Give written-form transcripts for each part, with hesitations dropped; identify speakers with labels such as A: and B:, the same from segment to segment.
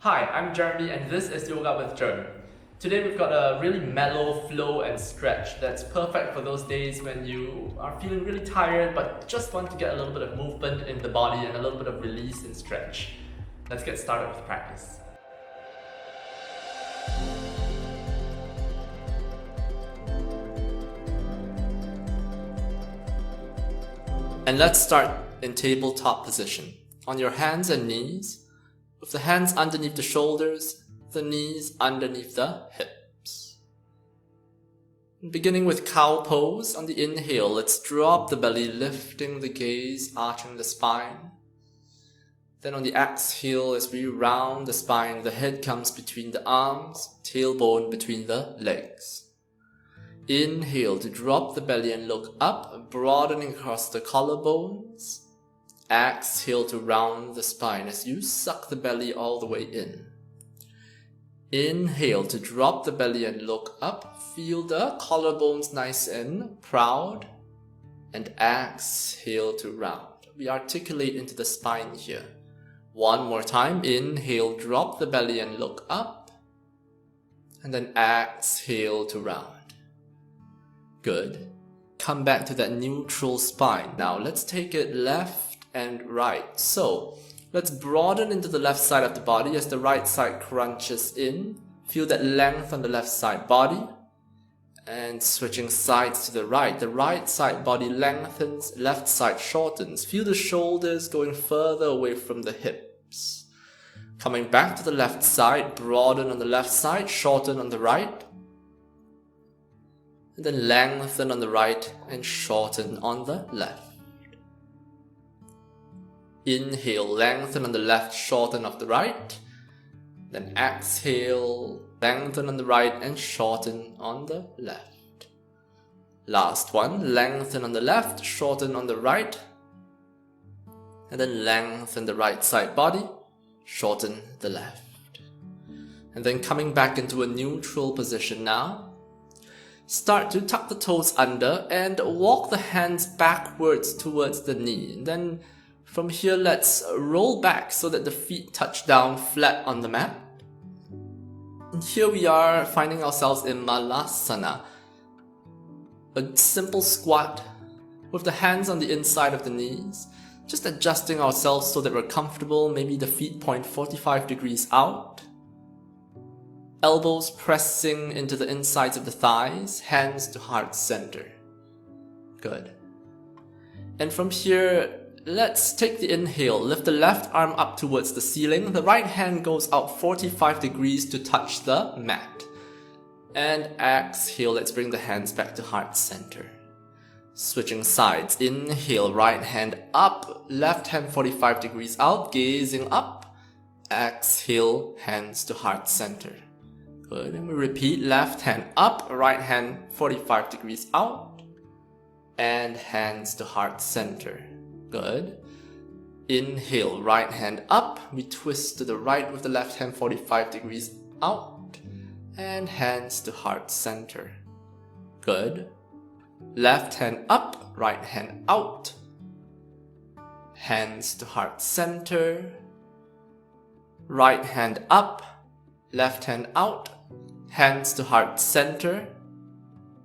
A: Hi, I'm Jeremy and this is Yoga with Jeremy. Today we've got a really mellow flow and stretch that's perfect for those days when you are feeling really tired but just want to get a little bit of movement in the body and a little bit of release and stretch. Let's get started with practice. And let's start in tabletop position. On your hands and knees, with the hands underneath the shoulders, the knees underneath the hips. Beginning with cow pose, on the inhale, let's drop the belly, lifting the gaze, arching the spine. Then on the exhale, as we round the spine, the head comes between the arms, tailbone between the legs. Inhale to drop the belly and look up, broadening across the collarbones. Exhale to round the spine as you suck the belly all the way in. Inhale to drop the belly and look up, feel the collarbones nice and proud. And exhale to round. We articulate into the spine here. One more time, inhale, drop the belly and look up. And then exhale to round. Good. Come back to that neutral spine. Now let's take it left and right. So let's broaden into the left side of the body as the right side crunches in. Feel that length on the left side body. And switching sides to the right side body lengthens, left side shortens. Feel the shoulders going further away from the hips. Coming back to the left side, broaden on the left side, shorten on the right. And then lengthen on the right and shorten on the left. Inhale, lengthen on the left, shorten of the right. Then exhale, lengthen on the right and shorten on the left. Last one, lengthen on the left, shorten on the right. And then lengthen the right side body, shorten the left. And then coming back into a neutral position now. Start to tuck the toes under and walk the hands backwards towards the knee. And then from here, let's roll back so that the feet touch down flat on the mat. And here we are finding ourselves in Malasana. A simple squat with the hands on the inside of the knees. Just adjusting ourselves so that we're comfortable. Maybe the feet point 45 degrees out. Elbows pressing into the insides of the thighs, hands to heart center. Good. And from here, let's take the inhale. Lift the left arm up towards the ceiling. The right hand goes out 45 degrees to touch the mat. And exhale, let's bring the hands back to heart center. Switching sides. Inhale, right hand up, left hand 45 degrees out, gazing up. Exhale, hands to heart center. Good, and we repeat, left hand up, right hand 45 degrees out, and hands to heart center. Good. Inhale, right hand up, we twist to the right with the left hand 45 degrees out, and hands to heart center. Good. Left hand up, right hand out, hands to heart center, right hand up, left hand out, hands to heart center.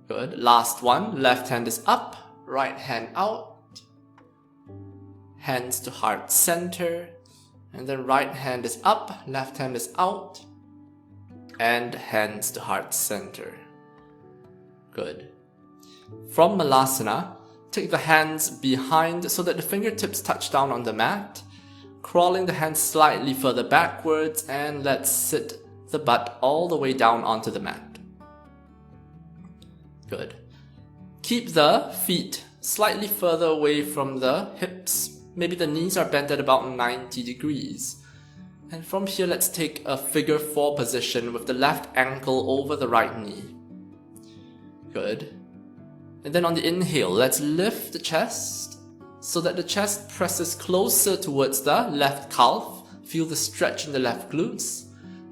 A: Good. Last one. Left hand is up, right hand out, hands to heart center. And then right hand is up, left hand is out, and hands to heart center. Good. From Malasana, take the hands behind so that the fingertips touch down on the mat. Crawling the hands slightly further backwards, and let's sit the butt all the way down onto the mat. Good. Keep the feet slightly further away from the hips. Maybe the knees are bent at about 90 degrees. And from here, let's take a figure 4 position with the left ankle over the right knee. Good. And then on the inhale, let's lift the chest so that the chest presses closer towards the left calf. Feel the stretch in the left glutes.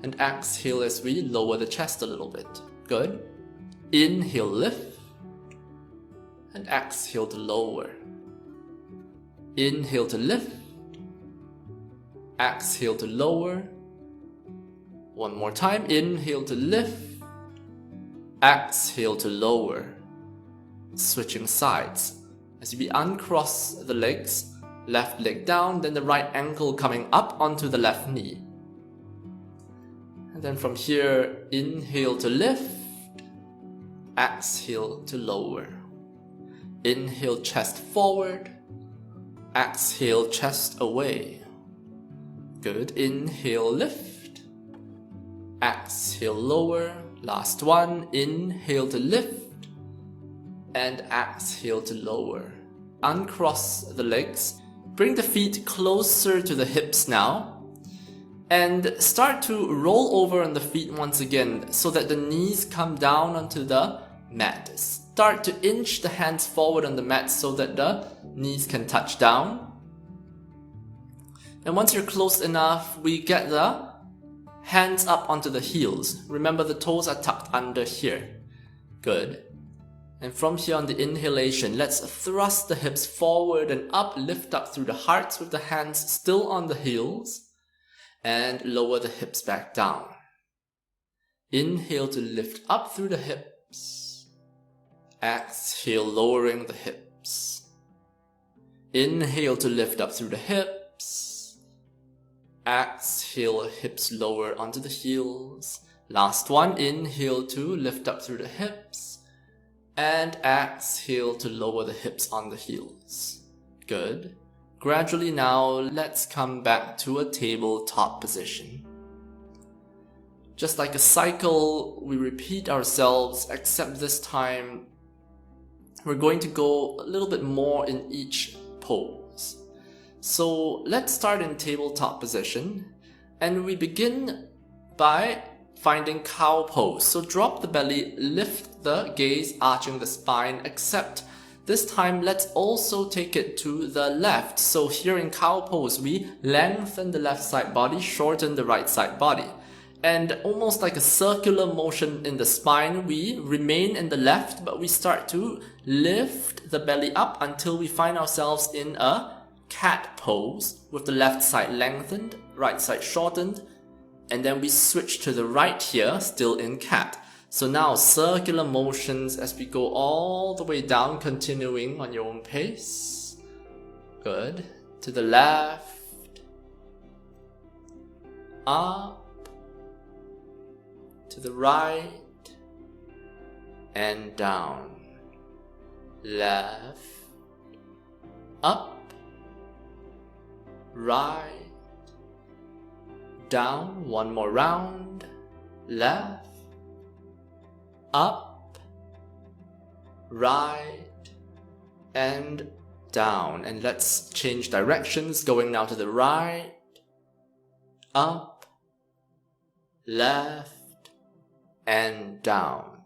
A: And exhale as we lower the chest a little bit. Good. Inhale, lift. And exhale to lower. Inhale to lift. Exhale to lower. One more time, inhale to lift, exhale to lower. Switching sides. As we uncross the legs, left leg down, then the right ankle coming up onto the left knee. And then from here, inhale to lift, exhale to lower. Inhale, chest forward, exhale, chest away. Good. Inhale, lift, exhale, lower. Last one, inhale to lift, and exhale to lower. Uncross the legs, bring the feet closer to the hips now, and start to roll over on the feet once again so that the knees come down onto the mat. Start to inch the hands forward on the mat so that the knees can touch down. And once you're close enough, we get the hands up onto the heels. Remember, the toes are tucked under here. Good. And from here on the inhalation, let's thrust the hips forward and up, lift up through the hearts with the hands still on the heels, and lower the hips back down. Inhale to lift up through the hips. Exhale, lowering the hips. Inhale to lift up through the hips. Exhale, hips lower onto the heels. Last one, inhale to lift up through the hips. And exhale to lower the hips on the heels. Good. Gradually now, let's come back to a tabletop position. Just like a cycle, we repeat ourselves, except this time we're going to go a little bit more in each pose. So let's start in tabletop position, and we begin by finding cow pose. So drop the belly, lift the gaze, arching the spine, except this time let's also take it to the left. So here in cow pose, we lengthen the left side body, shorten the right side body. And almost like a circular motion in the spine, we remain in the left, but we start to lift the belly up until we find ourselves in a cat pose with the left side lengthened, right side shortened. And then we switch to the right here, still in cat. So now circular motions as we go all the way down, continuing on your own pace. Good. To the left. Up. To the right. And down. Left. Up. Right. Down. One more round. Left. Up, right, and down. And let's change directions, going now to the right, up, left, and down.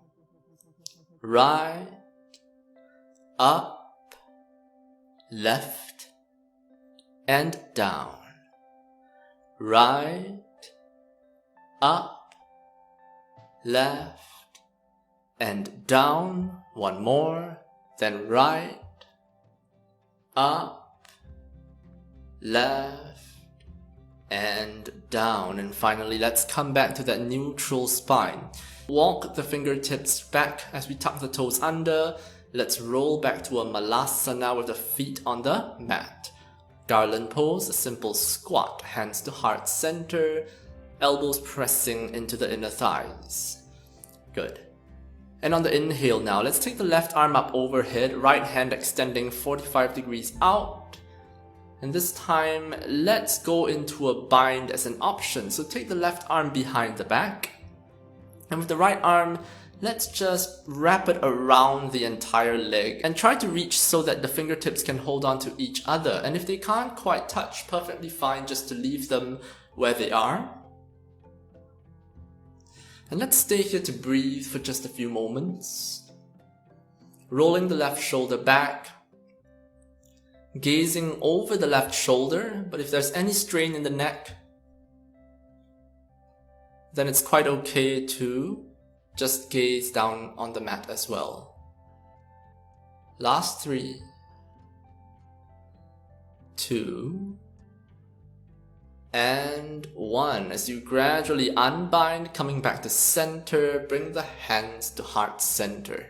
A: Right, up, left, and down. Right, up, left, and down. One more, then right, up, left, and down. And finally, let's come back to that neutral spine. Walk the fingertips back as we tuck the toes under. Let's roll back to a malasana with the feet on the mat. Garland pose, a simple squat, hands to heart center, elbows pressing into the inner thighs. Good. And on the inhale now, let's take the left arm up overhead, right hand extending 45 degrees out. And this time, let's go into a bind as an option. So take the left arm behind the back. And with the right arm, let's just wrap it around the entire leg and try to reach so that the fingertips can hold on to each other. And if they can't quite touch, perfectly fine just to leave them where they are. And let's stay here to breathe for just a few moments. Rolling the left shoulder back. Gazing over the left shoulder, but if there's any strain in the neck, then it's quite okay to just gaze down on the mat as well. Last 3, 2, And 1. As you gradually unbind, coming back to center, bring the hands to heart center.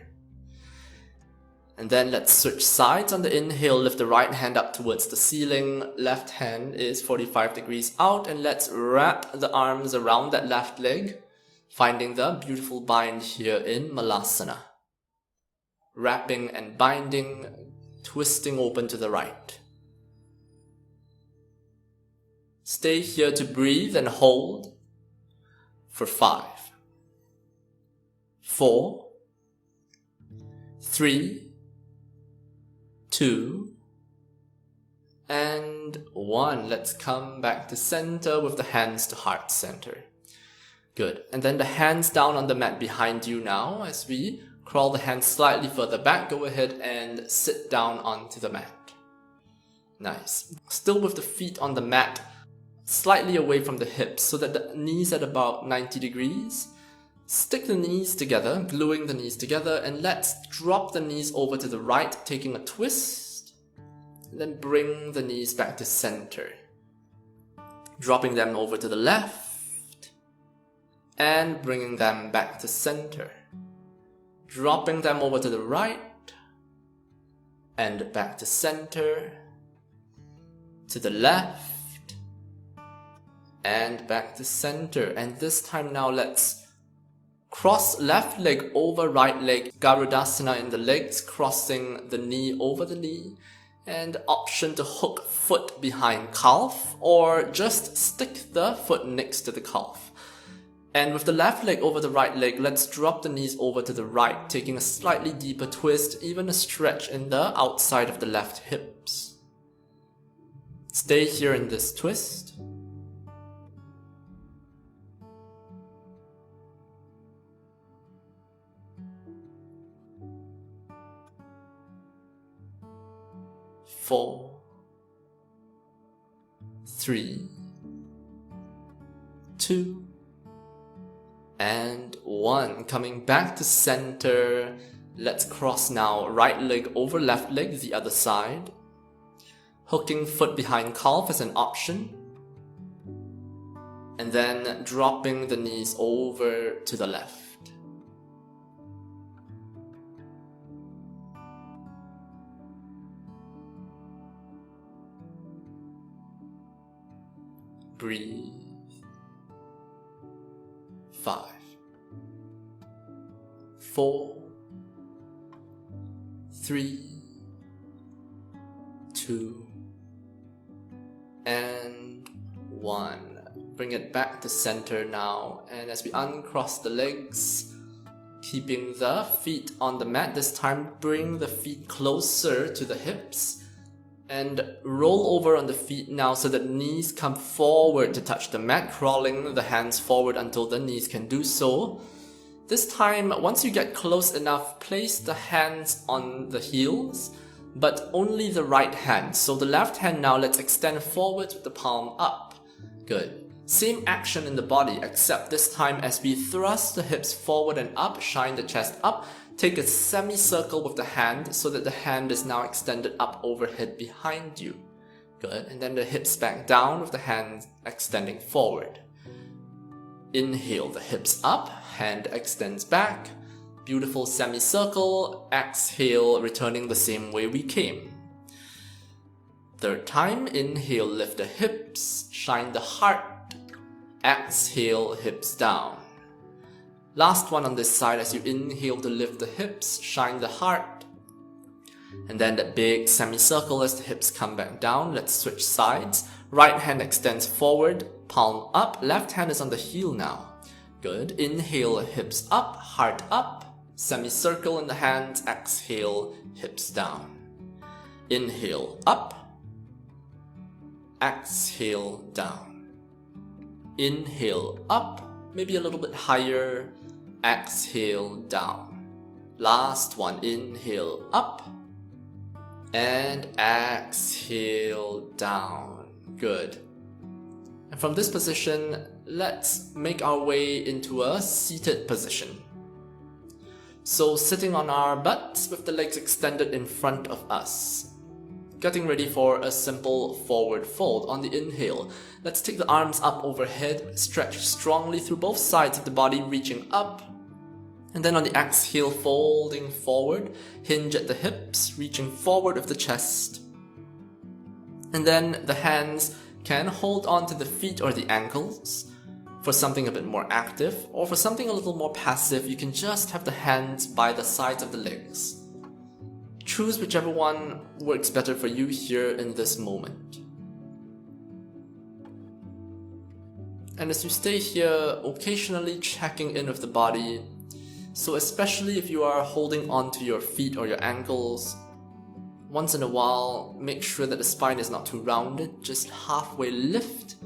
A: And then let's switch sides. On the inhale, lift the right hand up towards the ceiling. Left hand is 45 degrees out. And let's wrap the arms around that left leg, finding the beautiful bind here in Malasana. Wrapping and binding, twisting open to the right. Stay here to breathe and hold for 5, 4, 3, 2, and 1. Let's come back to center with the hands to heart center. Good. And then the hands down on the mat behind you now. As we crawl the hands slightly further back, go ahead and sit down onto the mat. Nice. Still with the feet on the mat, slightly away from the hips so that the knees at about 90 degrees. Stick the knees together, gluing the knees together, and let's drop the knees over to the right, taking a twist, and then bring the knees back to center. Dropping them over to the left, and bringing them back to center. Dropping them over to the right, and back to center, to the left, and back to center. And this time now let's cross left leg over right leg, Garudasana in the legs, crossing the knee over the knee, and option to hook foot behind calf or just stick the foot next to the calf. And with the left leg over the right leg, let's drop the knees over to the right, taking a slightly deeper twist, even a stretch in the outside of the left hips. Stay here in this twist. Four, 3, 2, and 1. Coming back to center, let's cross now right leg over left leg, the other side. Hooking foot behind calf as an option. And then dropping the knees over to the left. Breathe. 5, 4, 3, 2, and 1. Bring it back to center now, and as we uncross the legs, keeping the feet on the mat, this time bring the feet closer to the hips. And roll over on the feet now so that knees come forward to touch the mat, crawling the hands forward until the knees can do so. This time, once you get close enough, place the hands on the heels, but only the right hand. So the left hand now, let's extend forward with the palm up. Good. Same action in the body, except this time as we thrust the hips forward and up, shine the chest up. Take a semicircle with the hand so that the hand is now extended up overhead behind you. Good. And then the hips back down with the hand extending forward. Inhale, the hips up, hand extends back. Beautiful semicircle. Exhale, returning the same way we came. Third time, inhale, lift the hips, shine the heart. Exhale, hips down. Last one on this side, as you inhale to lift the hips, shine the heart. And then that big semicircle as the hips come back down. Let's switch sides. Right hand extends forward, palm up. Left hand is on the heel now. Good. Inhale, hips up, heart up. Semicircle in the hands. Exhale, hips down. Inhale, up. Exhale, down. Inhale, up. Maybe a little bit higher. Exhale, down. Last one. Inhale, up. And exhale, down. Good. And from this position, let's make our way into a seated position. So sitting on our butts with the legs extended in front of us. getting ready for a simple forward fold. On the inhale, let's take the arms up overhead, stretch strongly through both sides of the body, reaching up. And then on the exhale, folding forward, hinge at the hips, reaching forward of the chest. And then the hands can hold on to the feet or the ankles. For something a bit more active, or for something a little more passive, you can just have the hands by the sides of the legs. Choose whichever one works better for you here in this moment. And as you stay here, occasionally checking in with the body. So especially if you are holding on to your feet or your ankles, once in a while, make sure that the spine is not too rounded, just halfway lift,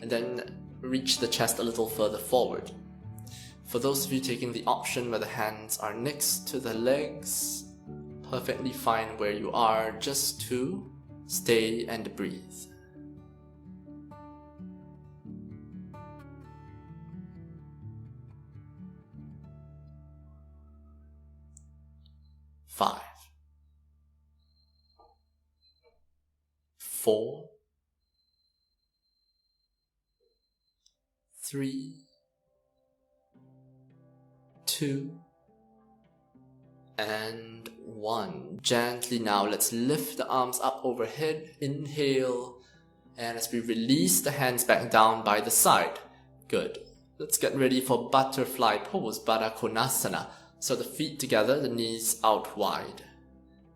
A: and then reach the chest a little further forward. For those of you taking the option where the hands are next to the legs, perfectly fine where you are, just to stay and breathe. Five, 4, 3, 2, and 1. Gently now, let's lift the arms up overhead, inhale, and as we release the hands back down by the side. Good. Let's get ready for butterfly pose, Baddha Konasana. So the feet together, the knees out wide.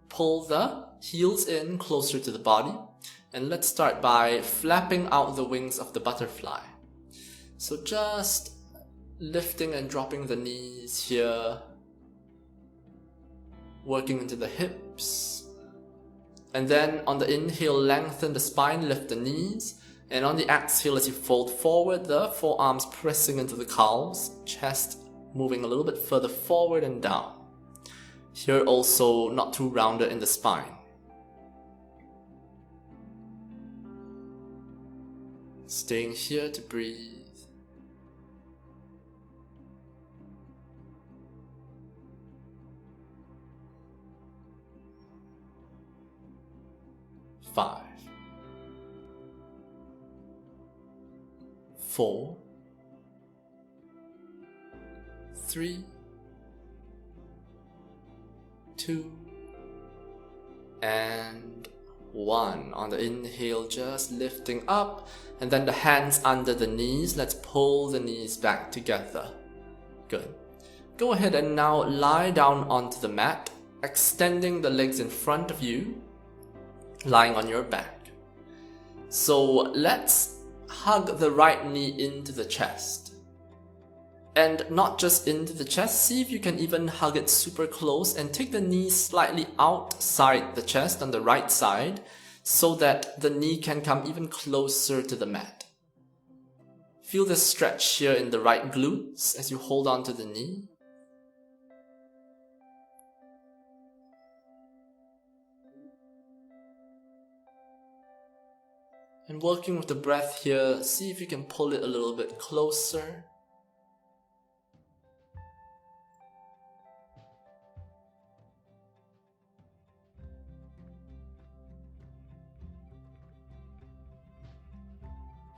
A: Pull the heels in closer to the body, and let's start by flapping out the wings of the butterfly. So just lifting and dropping the knees here, working into the hips, and then on the inhale, lengthen the spine, lift the knees, and on the exhale, as you fold forward, the forearms pressing into the calves, chest moving a little bit further forward and down. Here also not too rounded in the spine. Staying here to breathe. Five, 4, 3, 2, and 1. On the inhale, just lifting up, and then the hands under the knees. Let's pull the knees back together. Good. Go ahead and now lie down onto the mat, extending the legs in front of you, lying on your back. So let's hug the right knee into the chest. And not just into the chest, see if you can even hug it super close and take the knee slightly outside the chest on the right side so that the knee can come even closer to the mat. Feel the stretch here in the right glutes as you hold on to the knee. And working with the breath here, see if you can pull it a little bit closer.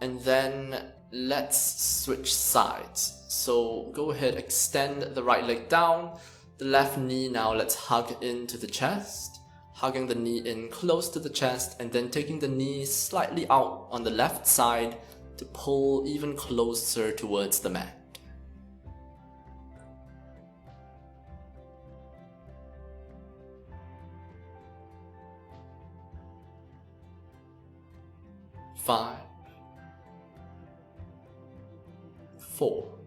A: And then let's switch sides. So go ahead, extend the right leg down, the left knee now let's hug into the chest, hugging the knee in close to the chest, and then taking the knee slightly out on the left side to pull even closer towards the mat. Five, 4,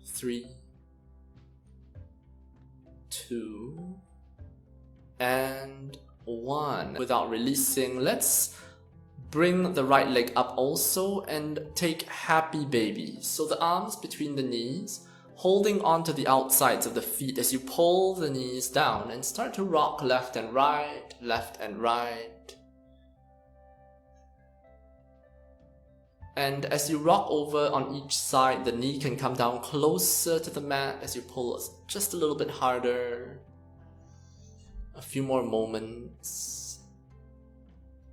A: 3, 2, and 1. Without releasing, let's bring the right leg up also and take happy baby. So the arms between the knees, holding onto the outsides of the feet as you pull the knees down and start to rock left and right, left and right. And as you rock over on each side, the knee can come down closer to the mat as you pull just a little bit harder. A few more moments.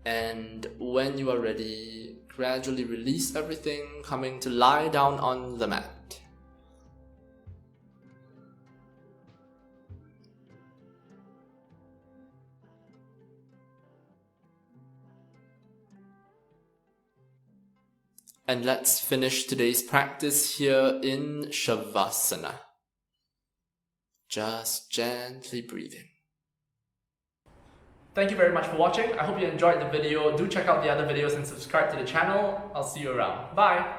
A: And when you are ready, gradually release everything, coming to lie down on the mat. And let's finish today's practice here in Shavasana. Just gently breathing. Thank you very much for watching. I hope you enjoyed the video. Do check out the other videos and subscribe to the channel. I'll see you around. Bye!